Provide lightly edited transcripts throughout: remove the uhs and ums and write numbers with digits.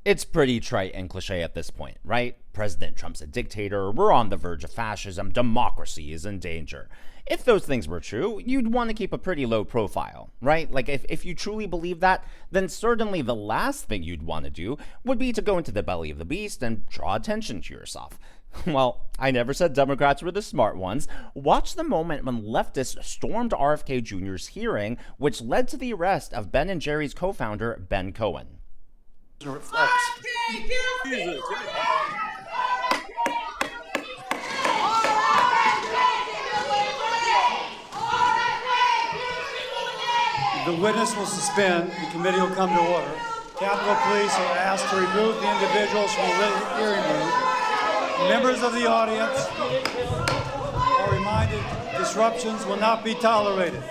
It's pretty trite and cliche at this point, right? President Trump's a dictator, we're on the verge of fascism, democracy is in danger. If those things were true, you'd want to keep a pretty low profile, right? Like, if you truly believe that, then certainly the last thing you'd want to do would be to go into the belly of the beast and draw attention to yourself. Well, I never said Democrats were the smart ones. Watch the moment when leftists stormed RFK Jr.'s hearing, which led to the arrest of Ben and Jerry's co-founder, Ben Cohen. Reflects. The witness will suspend. The committee will come to order. Capitol Police are asked to remove the individuals from the hearing room. Members of the audience are reminded disruptions will not be tolerated.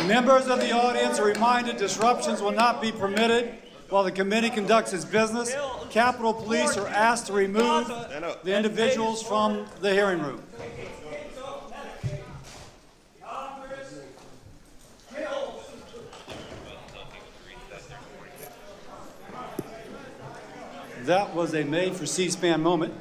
Members of the audience are reminded disruptions will not be permitted while the committee conducts its business. Capitol Police are asked to remove the individuals from the hearing room. That was a made for C-SPAN moment.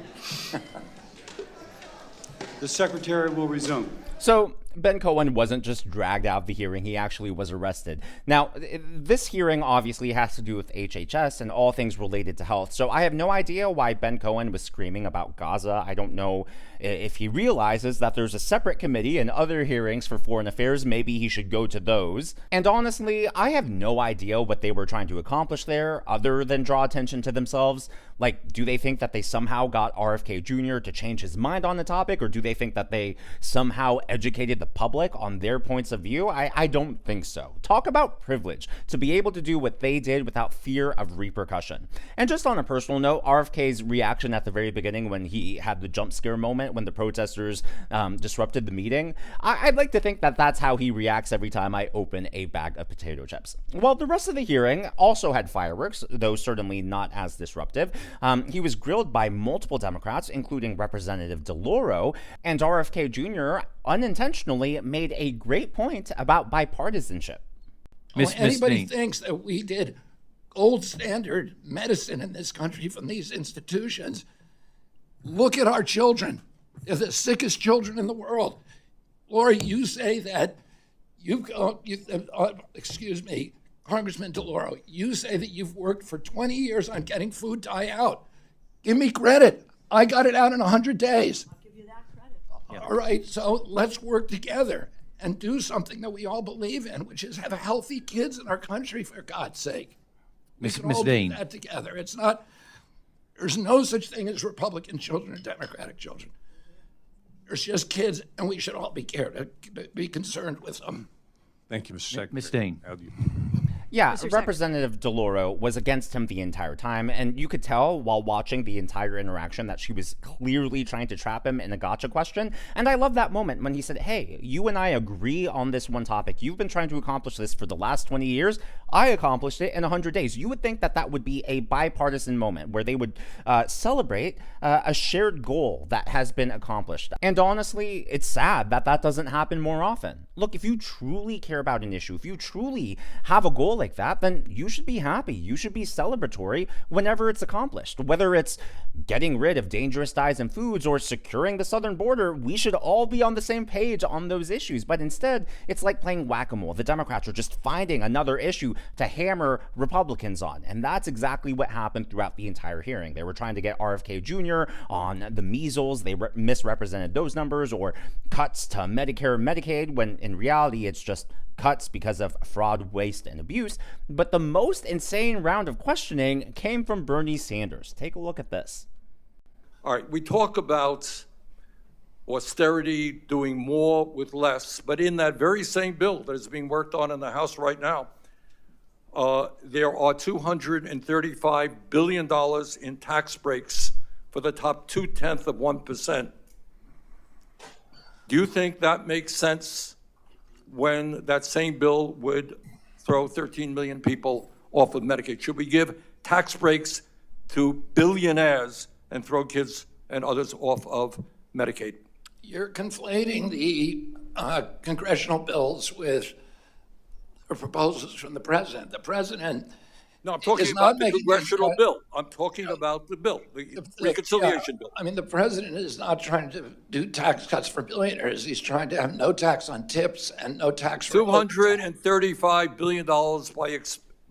The secretary will resume. So, Ben Cohen wasn't just dragged out of the hearing, he actually was arrested. Now, this hearing obviously has to do with HHS and all things related to health, so I have no idea why Ben Cohen was screaming about Gaza. I don't know if he realizes that there's a separate committee and other hearings for foreign affairs. Maybe he should go to those. And honestly, I have no idea what they were trying to accomplish there other than draw attention to themselves. Like, do they think that they somehow got RFK Jr. to change his mind on the topic, or do they think that they somehow educated the public on their points of view? I don't think so. Talk about privilege, to be able to do what they did without fear of repercussion. And just on a personal note, RFK's reaction at the very beginning when he had the jump scare moment when the protesters disrupted the meeting, I'd like to think that that's how he reacts every time I open a bag of potato chips. Well, the rest of the hearing also had fireworks, though certainly not as disruptive. He was grilled by multiple Democrats, including Representative DeLauro, and RFK Jr. unintentionally made a great point about bipartisanship. Anybody thinks that we did gold standard medicine in this country from these institutions, look at our children. They're the sickest children in the world. Laura, you say that Congressman DeLauro, you say that you've worked for 20 years on getting food dye out. Give me credit. I got it out in 100 days. I'll give you that credit. All right, so let's work together and do something that we all believe in, which is have healthy kids in our country, for God's sake. Ms. We can all Dean. do that together. It's not, there's no such thing as Republican children or Democratic children. There's just kids, and we should all be concerned with them. Thank you, Mr. Secretary. Ms. Dean. Yeah, Representative DeLauro was against him the entire time, and you could tell while watching the entire interaction that she was clearly trying to trap him in a gotcha question. And I love that moment when he said, hey, you and I agree on this one topic. You've been trying to accomplish this for the last 20 years. I accomplished it in 100 days. You would think that that would be a bipartisan moment where they would celebrate a shared goal that has been accomplished. And honestly, it's sad that that doesn't happen more often. Look, if you truly care about an issue, if you truly have a goal like that, then you should be happy. You should be celebratory whenever it's accomplished. Whether it's getting rid of dangerous dyes and foods or securing the southern border, we should all be on the same page on those issues. But instead, it's like playing whack-a-mole. The Democrats are just finding another issue to hammer Republicans on. And that's exactly what happened throughout the entire hearing. They were trying to get RFK Jr. on the measles. They misrepresented those numbers, or cuts to Medicare and Medicaid, when in reality, it's just cuts because of fraud, waste, and abuse. But the most insane round of questioning came from Bernie Sanders. Take a look at this. All right, we talk about austerity, doing more with less, but in that very same bill that is being worked on in the House right now, there are $235 billion in tax breaks for the top 0.2%. Do you think that makes sense when that same bill would throw 13 million people off of Medicaid? Should we give tax breaks to billionaires and throw kids and others off of Medicaid? You're conflating the congressional bills with proposals from the president. The president No, I'm talking about the congressional bill. I'm talking about the bill, the reconciliation bill. I mean, the president is not trying to do tax cuts for billionaires. He's trying to have no tax on tips and no tax for $235 billion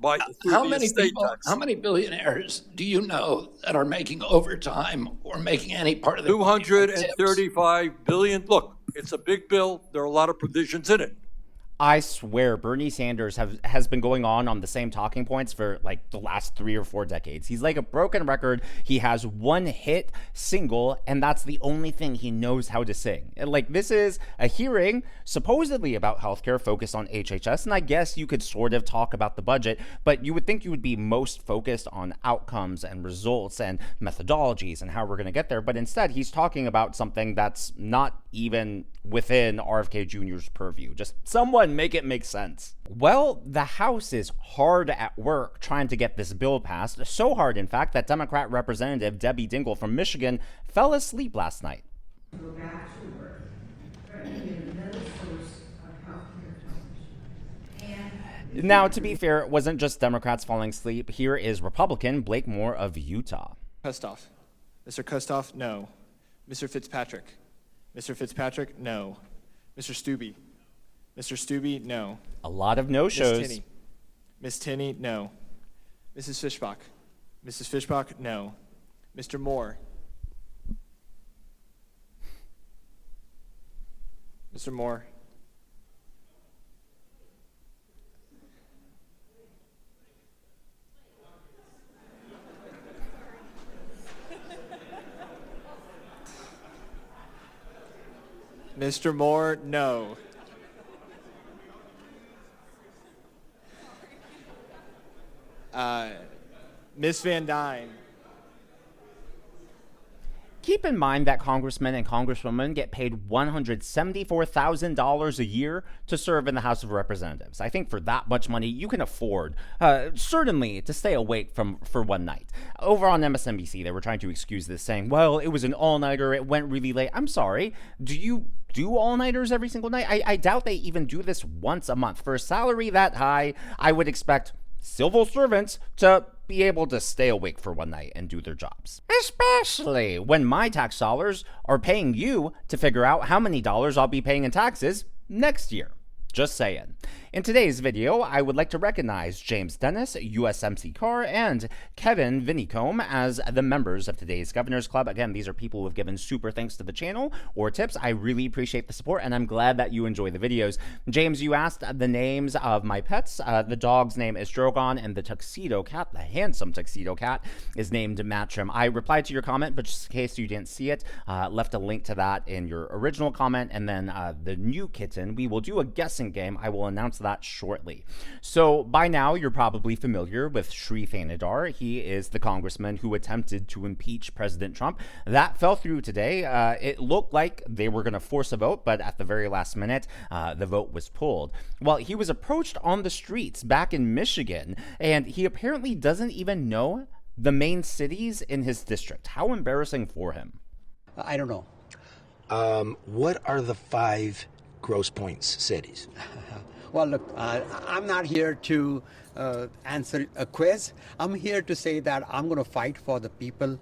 by how many estate people, tax. how many billionaires do you know that are making overtime or making any part of the $235 billion. Look, it's a big bill. There are a lot of provisions in it. I swear Bernie Sanders has been going on the same talking points for like the last 3 or 4 decades. He's like a broken record. He has one hit single, and that's the only thing he knows how to sing. And like, this is a hearing supposedly about healthcare focused on HHS, and I guess you could sort of talk about the budget, but you would think you would be most focused on outcomes and results and methodologies and how we're going to get there. But instead, he's talking about something that's not even within RFK Jr.'s purview. Just someone make it make sense. Well, the House is hard at work trying to get this bill passed. So hard, in fact, that Democrat Representative Debbie Dingell from Michigan fell asleep last night. Go back to work. Another source of healthcare television. Now, to be fair, it wasn't just Democrats falling asleep. Here is Republican Blake Moore of Utah. Kustoff. Mr. Kustoff, no. Mr. Fitzpatrick. Mr. Fitzpatrick, no. Mr. Stubbe. Mr. Stubbe, no. A lot of no-shows. Miss Tinney, no. Mrs. Fischbach. Mrs. Fischbach, no. Mr. Moore. Mr. Moore. Mr. Moore, no. Ms. Van Dyne. Keep in mind that congressmen and congresswomen get paid $174,000 a year to serve in the House of Representatives. I think for that much money, you can afford, certainly, to stay awake for one night. Over on MSNBC, they were trying to excuse this, saying, well, it was an all-nighter, it went really late. I'm sorry, do you do all-nighters every single night? I doubt they even do this once a month. For a salary that high, I would expect civil servants to be able to stay awake for one night and do their jobs. Especially when my tax dollars are paying you to figure out how many dollars I'll be paying in taxes next year. Just saying. In today's video, I would like to recognize James Dennis, USMC Carr, and Kevin Vinicombe as the members of today's Governor's Club. Again, these are people who have given super thanks to the channel or tips. I really appreciate the support, and I'm glad that you enjoy the videos. James, you asked the names of my pets. The dog's name is Drogon, and the tuxedo cat, the handsome tuxedo cat, is named Matrim. I replied to your comment, but just in case you didn't see it, left a link to that in your original comment, and then the new kitten. We will do a guessing game. I will announce that shortly. So by now you're probably familiar with Sri Thanedar. He is the congressman who attempted to impeach President Trump. That fell through today. It looked like they were going to force a vote, but at the very last minute, the vote was pulled. Well, he was approached on the streets back in Michigan, and he apparently doesn't even know the main cities in his district. How embarrassing for him. I don't know. What are the 5 Grosse Points cities? Well, look, I'm not here to answer a quiz. I'm here to say that I'm going to fight for the people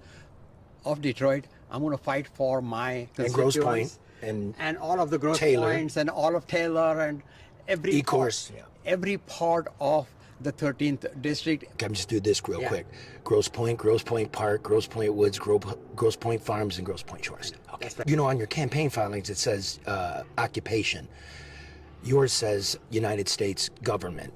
of Detroit. I'm going to fight for my constituents. And Grosse Pointe. And all of the Grosse Taylor. Points and all of Taylor and every E-course. every part of the 13th district. Can I just do this real quick? Grosse Pointe Park, Grosse Pointe Woods, Grosse Pointe Farms, and Grosse Pointe Shores. Okay. Right. You know, on your campaign filings, it says occupation. Yours says United States government.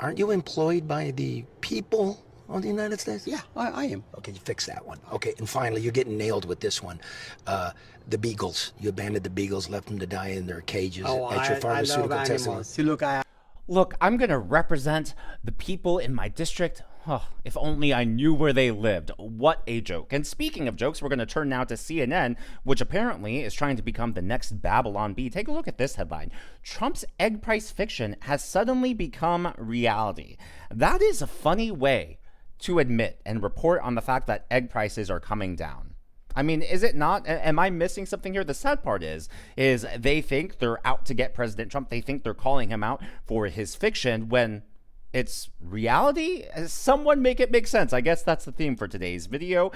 Aren't you employed by the people of the United States? Yeah, I am. Okay, you fix that one. Okay, and finally, you're getting nailed with this one. The beagles. You abandoned the beagles, left them to die in their cages at your pharmaceutical I love testing. animals. Look, I'm going to represent the people in my district. Oh, if only I knew where they lived. What a joke. And speaking of jokes, we're going to turn now to CNN, which apparently is trying to become the next Babylon Bee. Take a look at this headline. Trump's egg price fiction has suddenly become reality. That is a funny way to admit and report on the fact that egg prices are coming down. I mean, is it not? Am I missing something here? The sad part is they think they're out to get President Trump. They think they're calling him out for his fiction when it's reality. Someone make it make sense. I guess that's the theme for today's video.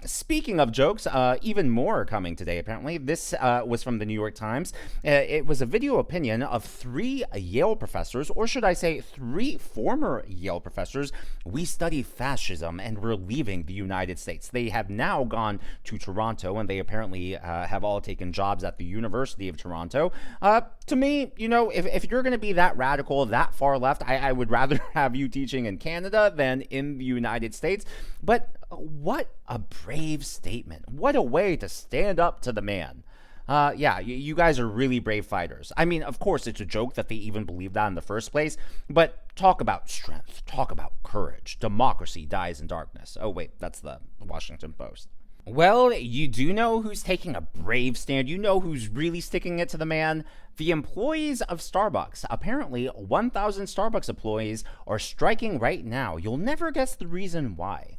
Speaking of jokes, even more coming today, apparently. This was from the New York Times. It was a video opinion of 3 Yale professors, or should I say 3 former Yale professors. We study fascism and we're leaving the United States. They have now gone to Toronto, and they apparently have all taken jobs at the University of Toronto. To me, you know, if you're going to be that radical, that far left, I would rather have you teaching in Canada than in the United States. But what a brave statement. What a way to stand up to the man. Yeah, you guys are really brave fighters. I mean, of course, it's a joke that they even believe that in the first place, but talk about strength, talk about courage. Democracy dies in darkness. Oh, wait, that's the Washington Post. Well, you do know who's taking a brave stand. You know who's really sticking it to the man. The employees of Starbucks. Apparently, 1,000 Starbucks employees are striking right now. You'll never guess the reason why.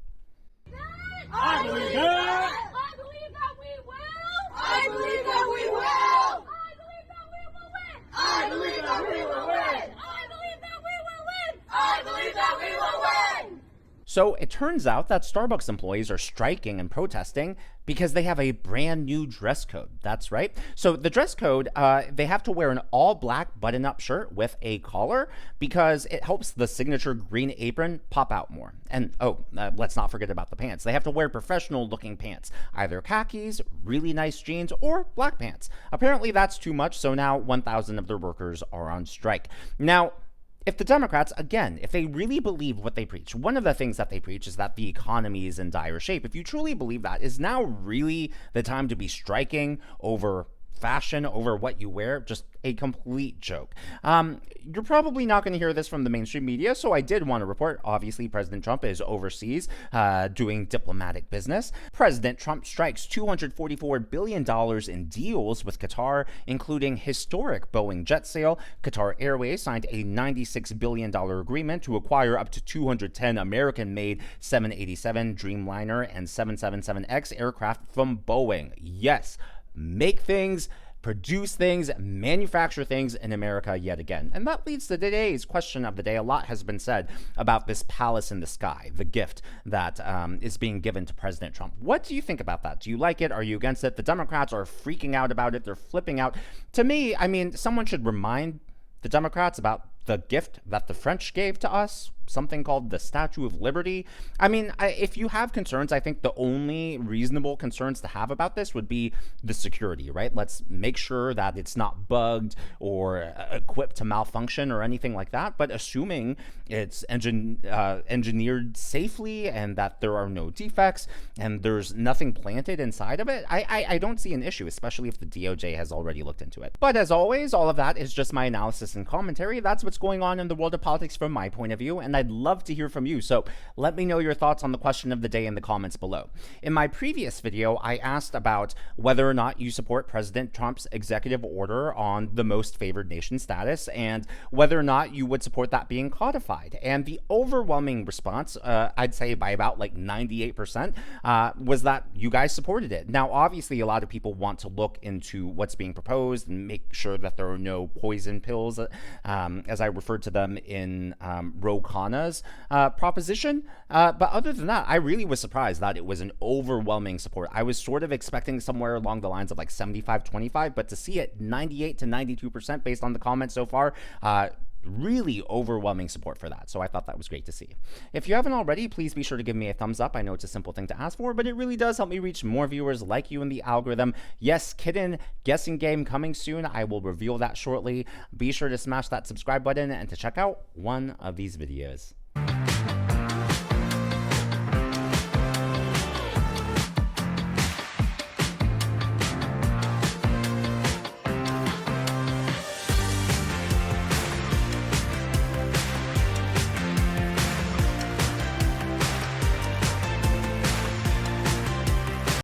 I believe that. I believe that we will. I believe that we will. I believe that we will win. I believe that we will win. I believe that we will win. I believe that we will win. So it turns out that Starbucks employees are striking and protesting because they have a brand new dress code. That's right. So the dress code, they have to wear an all black button-up shirt with a collar because it helps the signature green apron pop out more. And let's not forget about the pants. They have to wear professional looking pants, either khakis, really nice jeans, or black pants. Apparently that's too much, so now 1,000 of their workers are on strike. Now, if the Democrats, again, if they really believe what they preach, one of the things that they preach is that the economy is in dire shape. If you truly believe that, is now really the time to be striking over fashion, over what you wear? Just a complete joke. You're probably not going to hear this from the mainstream media, so I did want to report. Obviously, President Trump is overseas doing diplomatic business. President Trump strikes $244 billion in deals with Qatar, including historic Boeing jet sale. Qatar Airways signed a $96 billion agreement to acquire up to 210 American-made 787 Dreamliner and 777X aircraft from Boeing. Yes, make things, produce things, manufacture things in America yet again. And that leads to today's question of the day. A lot has been said about this palace in the sky, the gift that is being given to President Trump. What do you think about that? Do you like it? Are you against it? The Democrats are freaking out about it. They're flipping out. To me, I mean, someone should remind the Democrats about the gift that the French gave to us, something called the Statue of Liberty. I mean, if you have concerns, I think the only reasonable concerns to have about this would be the security, right? Let's make sure that it's not bugged or equipped to malfunction or anything like that. But assuming it's engineered safely and that there are no defects and there's nothing planted inside of it, I don't see an issue, especially if the DOJ has already looked into it. But as always, all of that is just my analysis and commentary. That's what's going on in the world of politics from my point of view, and I'd love to hear from you. So let me know your thoughts on the question of the day in the comments below. In my previous video, I asked about whether or not you support President Trump's executive order on the most favored nation status and whether or not you would support that being codified. And the overwhelming response, I'd say by about like 98%, was that you guys supported it. Now, obviously, a lot of people want to look into what's being proposed and make sure that there are no poison pills, as I referred to them in Ro Khanna's proposition. But other than that, I really was surprised that it was an overwhelming support. I was sort of expecting somewhere along the lines of like 75-25, but to see it 98 to 92% based on the comments so far, really overwhelming support for that. So I thought that was great to see. If you haven't already, please be sure to give me a thumbs up. I know it's a simple thing to ask for, but it really does help me reach more viewers like you in the algorithm. Yes, Kitten guessing game coming soon. I will reveal that shortly. Be sure to smash that subscribe button and to check out one of these videos.